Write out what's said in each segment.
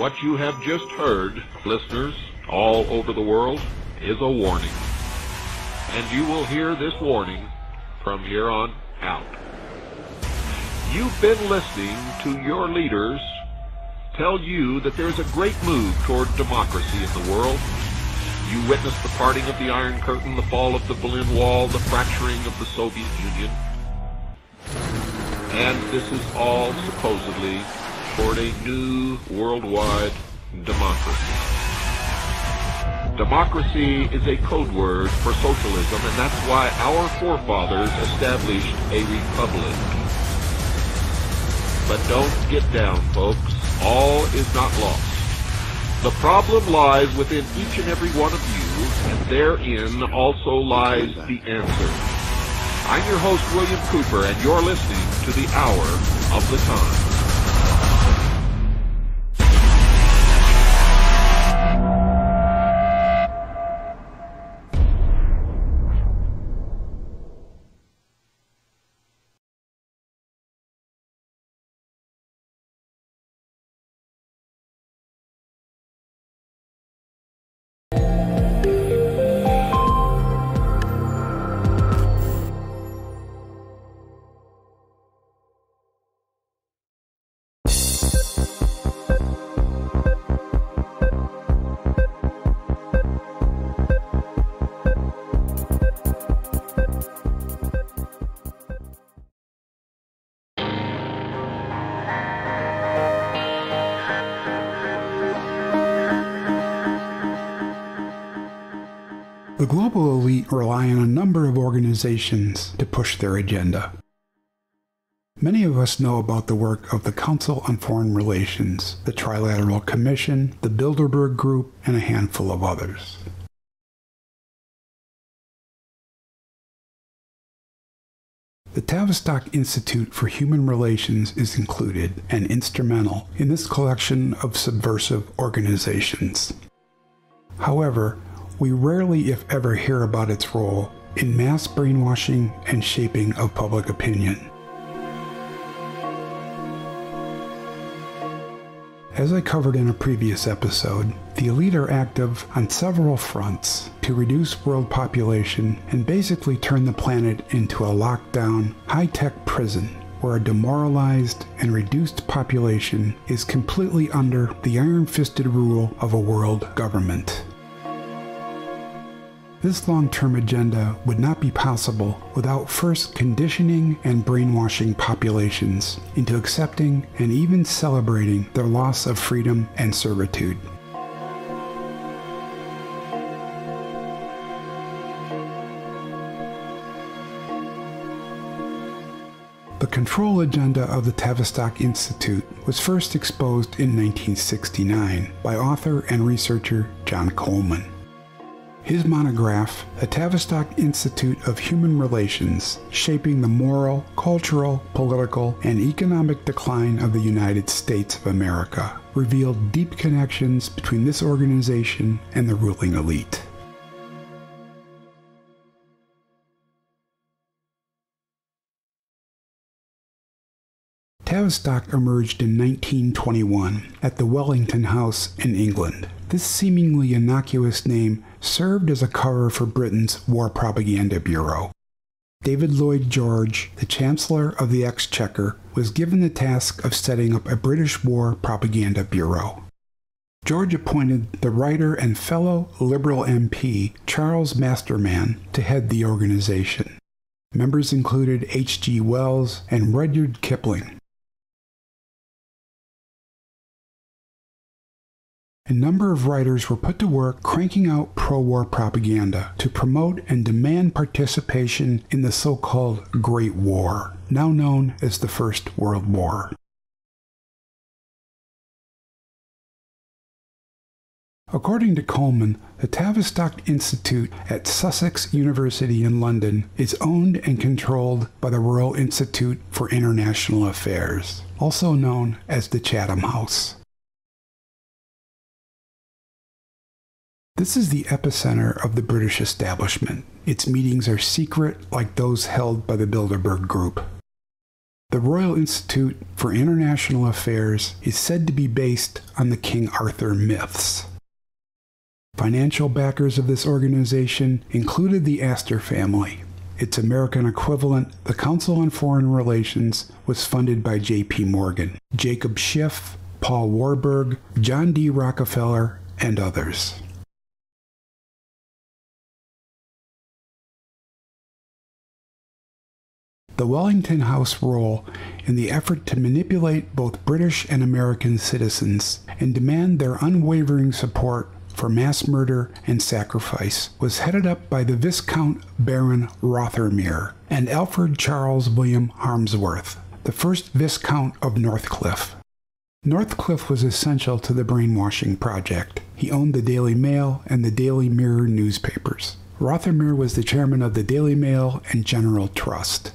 What you have just heard, listeners all over the world, is a warning. And you will hear this warning from here on out. You've been listening to your leaders tell you that there's a great move toward democracy in the world. You witnessed the parting of the Iron Curtain, the fall of the Berlin Wall, the fracturing of the Soviet Union. And this is all supposedly toward a new worldwide democracy. Democracy is a code word for socialism, and that's why our forefathers established a republic. But don't get down, folks. All is not lost. The problem lies within each and every one of you, and therein also lies the answer. I'm your host, William Cooper, and you're listening to The Hour of the Time. The global elite rely on a number of organizations to push their agenda. Many of us know about the work of the Council on Foreign Relations, the Trilateral Commission, the Bilderberg Group, and a handful of others. The Tavistock Institute for Human Relations is included and instrumental in this collection of subversive organizations. However, we rarely, if ever, hear about its role in mass brainwashing and shaping of public opinion. As I covered in a previous episode, the elite are active on several fronts to reduce world population and basically turn the planet into a lockdown, high-tech prison where a demoralized and reduced population is completely under the iron-fisted rule of a world government. This long-term agenda would not be possible without first conditioning and brainwashing populations into accepting and even celebrating their loss of freedom and servitude. The control agenda of the Tavistock Institute was first exposed in 1969 by author and researcher John Coleman. His monograph, The Tavistock Institute of Human Relations, Shaping the Moral, Cultural, Political, and Economic Decline of the United States of America, revealed deep connections between this organization and the ruling elite. Tavistock emerged in 1921 at the Wellington House in England. This seemingly innocuous name served as a cover for Britain's War Propaganda Bureau. David Lloyd George, the Chancellor of the Exchequer, was given the task of setting up a British War Propaganda Bureau. George appointed the writer and fellow Liberal MP Charles Masterman to head the organization. Members included H.G. Wells and Rudyard Kipling. A number of writers were put to work cranking out pro-war propaganda to promote and demand participation in the so-called Great War, now known as the First World War. According to Coleman, the Tavistock Institute at Sussex University in London is owned and controlled by the Royal Institute for International Affairs, also known as the Chatham House. This is the epicenter of the British establishment. Its meetings are secret, like those held by the Bilderberg Group. The Royal Institute for International Affairs is said to be based on the King Arthur myths. Financial backers of this organization included the Astor family. Its American equivalent, the Council on Foreign Relations, was funded by J.P. Morgan, Jacob Schiff, Paul Warburg, John D. Rockefeller, and others. The Wellington House role in the effort to manipulate both British and American citizens and demand their unwavering support for mass murder and sacrifice was headed up by the Viscount Baron Rothermere and Alfred Charles William Harmsworth, the first Viscount of Northcliffe. Northcliffe was essential to the brainwashing project. He owned the Daily Mail and the Daily Mirror newspapers. Rothermere was the chairman of the Daily Mail and General Trust.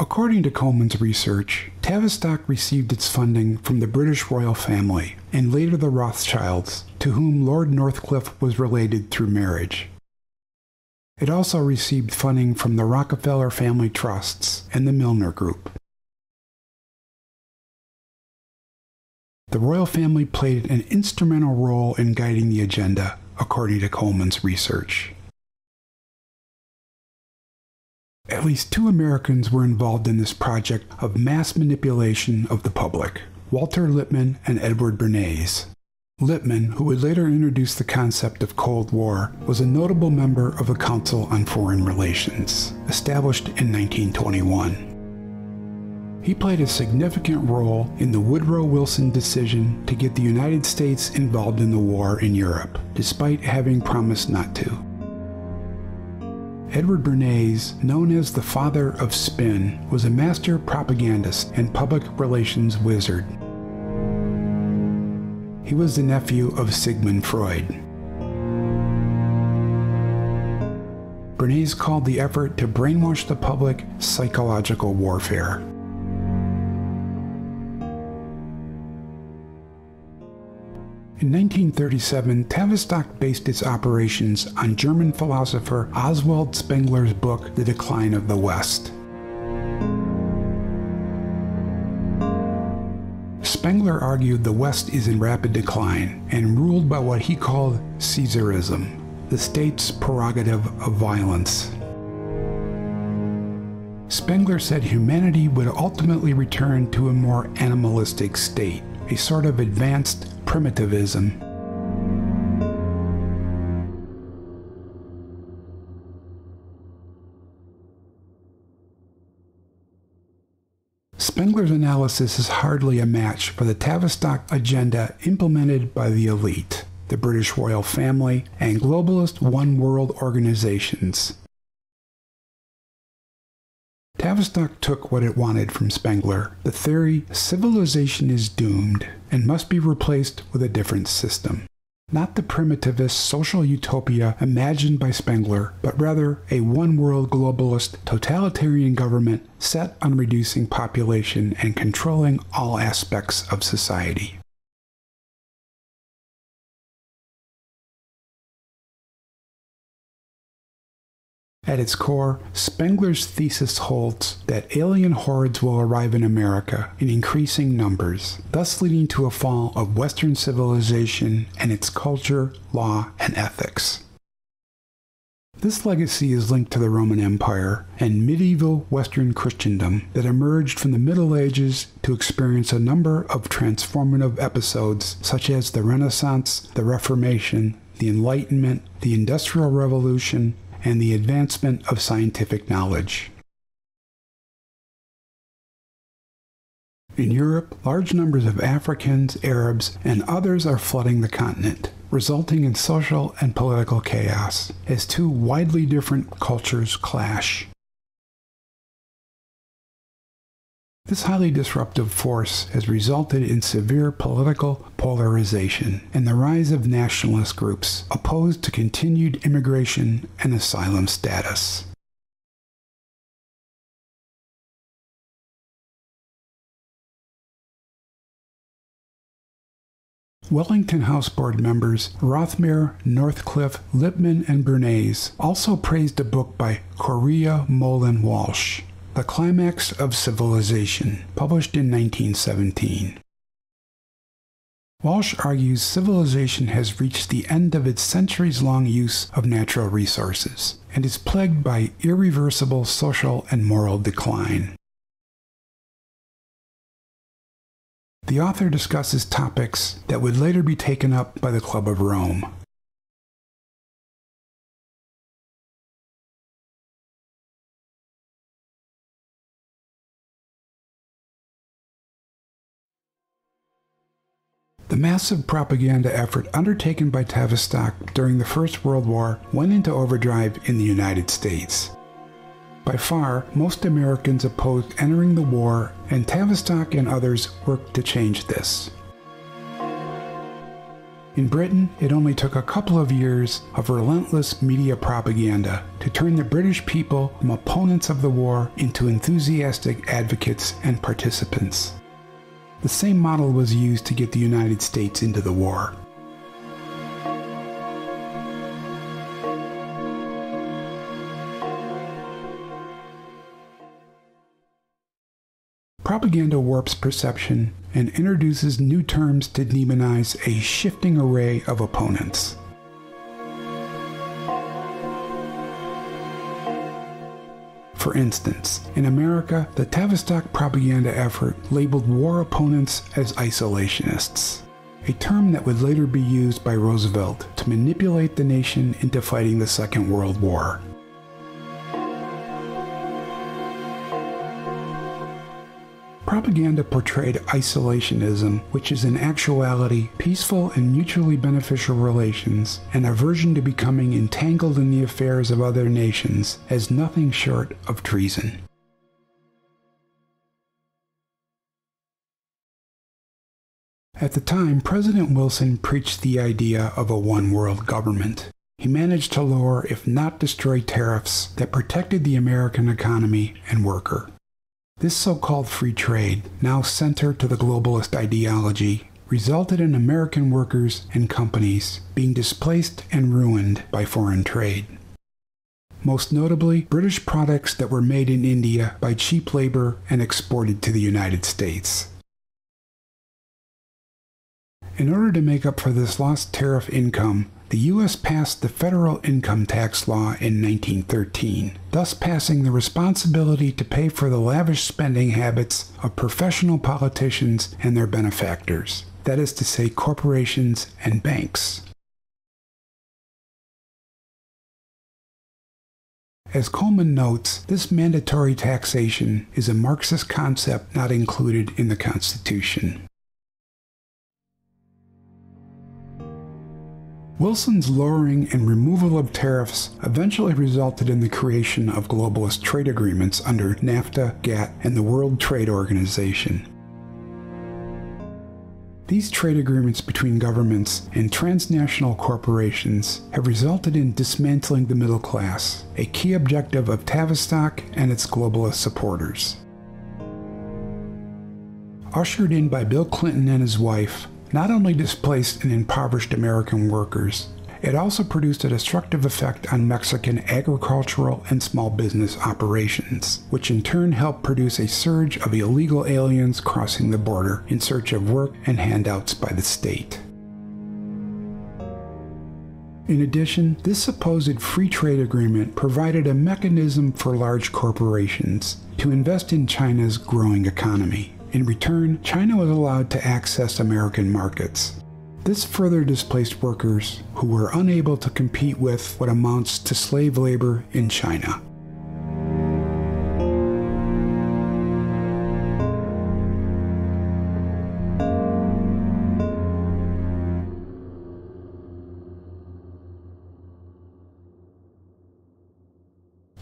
According to Coleman's research, Tavistock received its funding from the British royal family and later the Rothschilds, to whom Lord Northcliffe was related through marriage. It also received funding from the Rockefeller family trusts and the Milner Group. The royal family played an instrumental role in guiding the agenda, according to Coleman's research. At least 2 Americans were involved in this project of mass manipulation of the public, Walter Lippmann and Edward Bernays. Lippmann, who would later introduce the concept of Cold War, was a notable member of the Council on Foreign Relations, established in 1921. He played a significant role in the Woodrow Wilson decision to get the United States involved in the war in Europe, despite having promised not to. Edward Bernays, known as the father of spin, was a master propagandist and public relations wizard. He was the nephew of Sigmund Freud. Bernays called the effort to brainwash the public psychological warfare. In 1937, Tavistock based its operations on German philosopher Oswald Spengler's book, The Decline of the West. Spengler argued the West is in rapid decline and ruled by what he called Caesarism, the state's prerogative of violence. Spengler said humanity would ultimately return to a more animalistic state, a sort of advanced primitivism. Spengler's analysis is hardly a match for the Tavistock agenda implemented by the elite, the British royal family, and globalist one-world organizations. Tavistock took what it wanted from Spengler, the theory civilization is doomed and must be replaced with a different system. Not the primitivist social utopia imagined by Spengler, but rather a one-world globalist totalitarian government set on reducing population and controlling all aspects of society. At its core, Spengler's thesis holds that alien hordes will arrive in America in increasing numbers, thus leading to a fall of Western civilization and its culture, law, and ethics. This legacy is linked to the Roman Empire and medieval Western Christendom that emerged from the Middle Ages to experience a number of transformative episodes such as the Renaissance, the Reformation, the Enlightenment, the Industrial Revolution, and the advancement of scientific knowledge. In Europe, large numbers of Africans, Arabs, and others are flooding the continent, resulting in social and political chaos as two widely different cultures clash. This highly disruptive force has resulted in severe political polarization and the rise of nationalist groups opposed to continued immigration and asylum status. Wellington House Board members Rothmere, Northcliffe, Lippmann, and Bernays also praised a book by Correa Mullen Walsh, The Climax of Civilization, published in 1917. Walsh argues civilization has reached the end of its centuries-long use of natural resources and is plagued by irreversible social and moral decline. The author discusses topics that would later be taken up by the Club of Rome. The massive propaganda effort undertaken by Tavistock during the First World War went into overdrive in the United States. By far, most Americans opposed entering the war, and Tavistock and others worked to change this. In Britain, it only took a couple of years of relentless media propaganda to turn the British people from opponents of the war into enthusiastic advocates and participants. The same model was used to get the United States into the war. Propaganda warps perception and introduces new terms to demonize a shifting array of opponents. For instance, in America, the Tavistock propaganda effort labeled war opponents as isolationists, a term that would later be used by Roosevelt to manipulate the nation into fighting the Second World War. Propaganda portrayed isolationism, which is in actuality peaceful and mutually beneficial relations, and aversion to becoming entangled in the affairs of other nations, as nothing short of treason. At the time, President Wilson preached the idea of a one-world government. He managed to lower, if not destroy, tariffs that protected the American economy and worker. This so-called free trade, now center to the globalist ideology, resulted in American workers and companies being displaced and ruined by foreign trade. Most notably, British products that were made in India by cheap labor and exported to the United States. In order to make up for this lost tariff income, the U.S. passed the Federal Income Tax Law in 1913, thus passing the responsibility to pay for the lavish spending habits of professional politicians and their benefactors, that is to say, corporations and banks. As Coleman notes, this mandatory taxation is a Marxist concept not included in the Constitution. Wilson's lowering and removal of tariffs eventually resulted in the creation of globalist trade agreements under NAFTA, GATT, and the World Trade Organization. These trade agreements between governments and transnational corporations have resulted in dismantling the middle class, a key objective of Tavistock and its globalist supporters. Ushered in by Bill Clinton and his wife, not only displaced and impoverished American workers, it also produced a destructive effect on Mexican agricultural and small business operations, which in turn helped produce a surge of illegal aliens crossing the border in search of work and handouts by the state. In addition, this supposed free trade agreement provided a mechanism for large corporations to invest in China's growing economy. In return, China was allowed to access American markets. This further displaced workers who were unable to compete with what amounts to slave labor in China.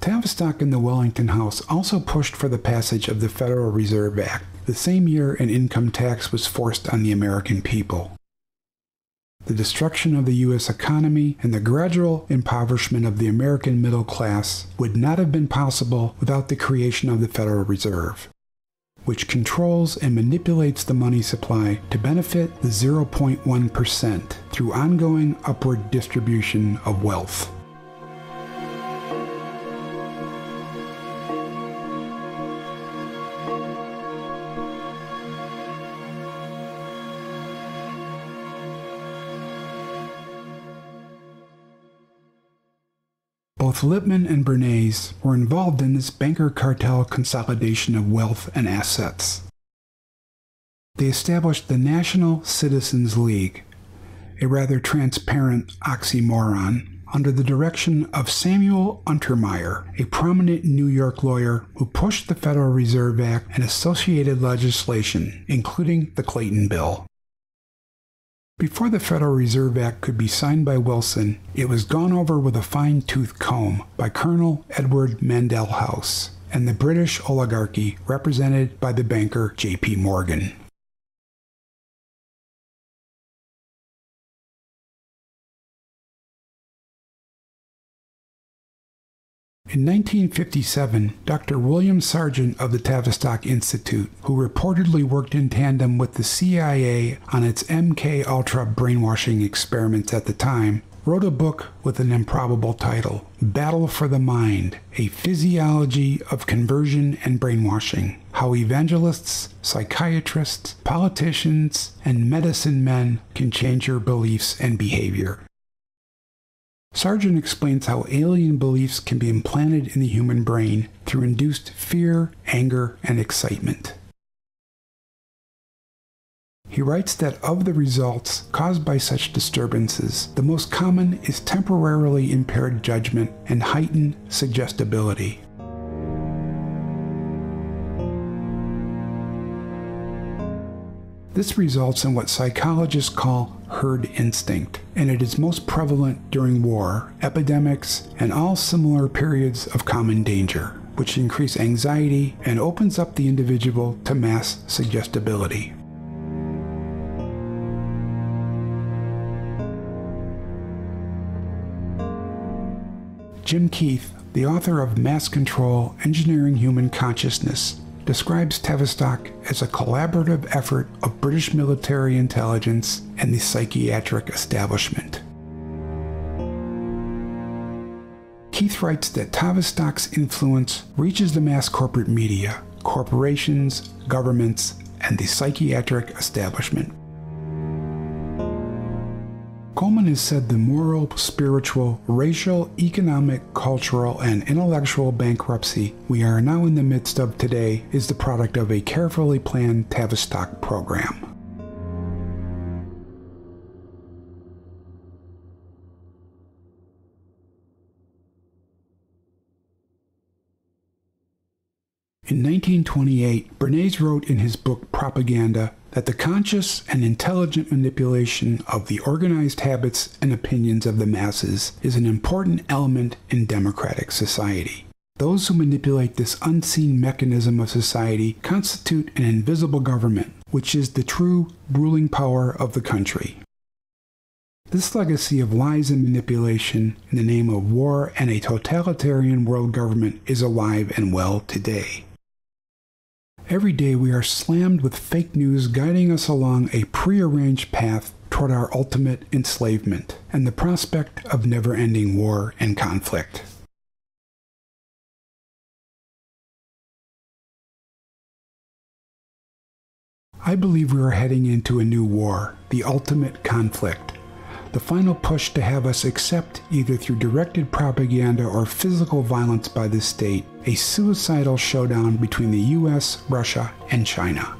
Tavistock and the Wellington House also pushed for the passage of the Federal Reserve Act, the same year an income tax was forced on the American people. The destruction of the U.S. economy and the gradual impoverishment of the American middle class would not have been possible without the creation of the Federal Reserve, which controls and manipulates the money supply to benefit the 0.1% through ongoing upward distribution of wealth. Both Lippmann and Bernays were involved in this banker cartel consolidation of wealth and assets. They established the National Citizens League, a rather transparent oxymoron, under the direction of Samuel Untermeyer, a prominent New York lawyer who pushed the Federal Reserve Act and associated legislation, including the Clayton Bill. Before the Federal Reserve Act could be signed by Wilson, it was gone over with a fine-tooth comb by Colonel Edward Mandell House and the British oligarchy represented by the banker J.P. Morgan. In 1957, Dr. William Sargent of the Tavistock Institute, who reportedly worked in tandem with the CIA on its MK-Ultra brainwashing experiments at the time, wrote a book with an improbable title, Battle for the Mind, A Physiology of Conversion and Brainwashing, How Evangelists, Psychiatrists, Politicians, and Medicine Men Can Change Your Beliefs and Behavior. Sargent explains how alien beliefs can be implanted in the human brain through induced fear, anger, and excitement. He writes that of the results caused by such disturbances, the most common is temporarily impaired judgment and heightened suggestibility. This results in what psychologists call herd instinct, and it is most prevalent during war, epidemics, and all similar periods of common danger, which increase anxiety and opens up the individual to mass suggestibility. Jim Keith, the author of Mass Control: Engineering Human Consciousness, describes Tavistock as a collaborative effort of British military intelligence and the psychiatric establishment. Keith writes that Tavistock's influence reaches the mass corporate media, corporations, governments, and the psychiatric establishment. Coleman has said the moral, spiritual, racial, economic, cultural, and intellectual bankruptcy we are now in the midst of today is the product of a carefully planned Tavistock program. In 1928, Bernays wrote in his book Propaganda that the conscious and intelligent manipulation of the organized habits and opinions of the masses is an important element in democratic society. Those who manipulate this unseen mechanism of society constitute an invisible government, which is the true ruling power of the country. This legacy of lies and manipulation in the name of war and a totalitarian world government is alive and well today. Every day we are slammed with fake news guiding us along a prearranged path toward our ultimate enslavement and the prospect of never-ending war and conflict. I believe we are heading into a new war, the ultimate conflict. the final push to have us accept, either through directed propaganda or physical violence by the state, a suicidal showdown between the US, Russia, and China.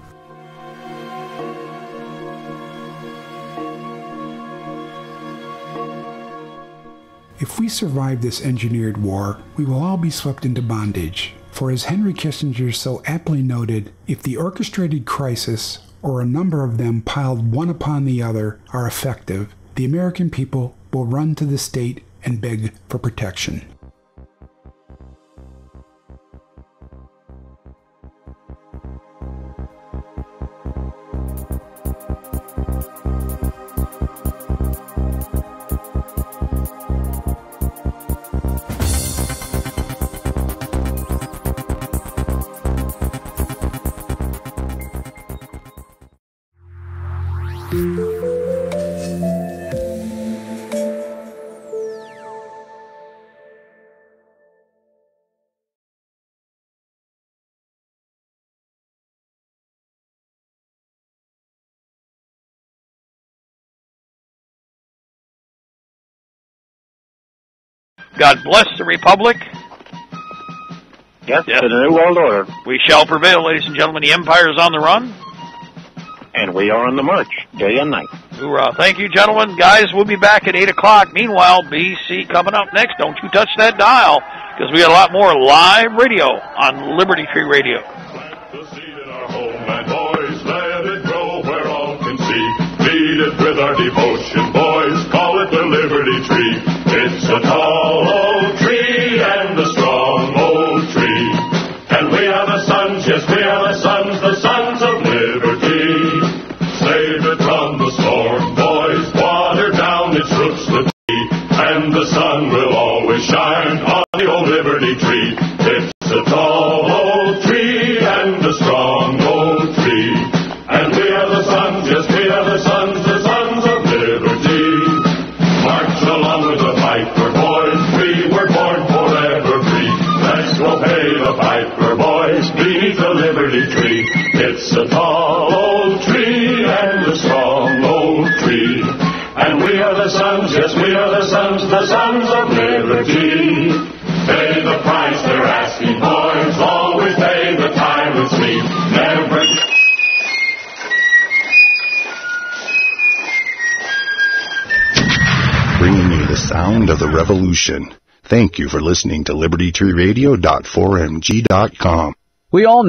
If we survive this engineered war, we will all be swept into bondage. For as Henry Kissinger so aptly noted, if the orchestrated crisis, or a number of them piled one upon the other, are effective, the American people will run to the state and beg for protection. God bless the Republic. Yes, to the New World Order. We shall prevail, ladies and gentlemen. The Empire is on the run. And we are on the march, day and night. Hoorah. Thank you, gentlemen. Guys, we'll be back at 8 o'clock. Meanwhile, BC coming up next. Don't you touch that dial, because we got a lot more live radio on Liberty Tree Radio. Plant the seed in our homeland, boys. Let it grow where all can see. Feed it with our devotion, boys. Call it the Liberty Tree. It's a tall old tree and a strong old tree. And we are the sons, yes, we are the sons of liberty. Save it from the storm, boys. Water down its roots with tea. And the sun will always shine on the old Liberty Tree. It's a tall old tree and a strong old tree. And we are the sons, yes, we are the sons of liberty. March along with the piper, boys. We were born forever free. Let's go pay the piper, boys, beneath the Liberty Tree. It's a tall old tree and a strong old tree. And we are the sons, yes, we are the sons of liberty. Pay the price they're asking, boys. Always pay the tyrant's fee. Never. Bringing you the sound of the revolution. Thank you for listening to LibertyTreeRadio.4mg.com. We all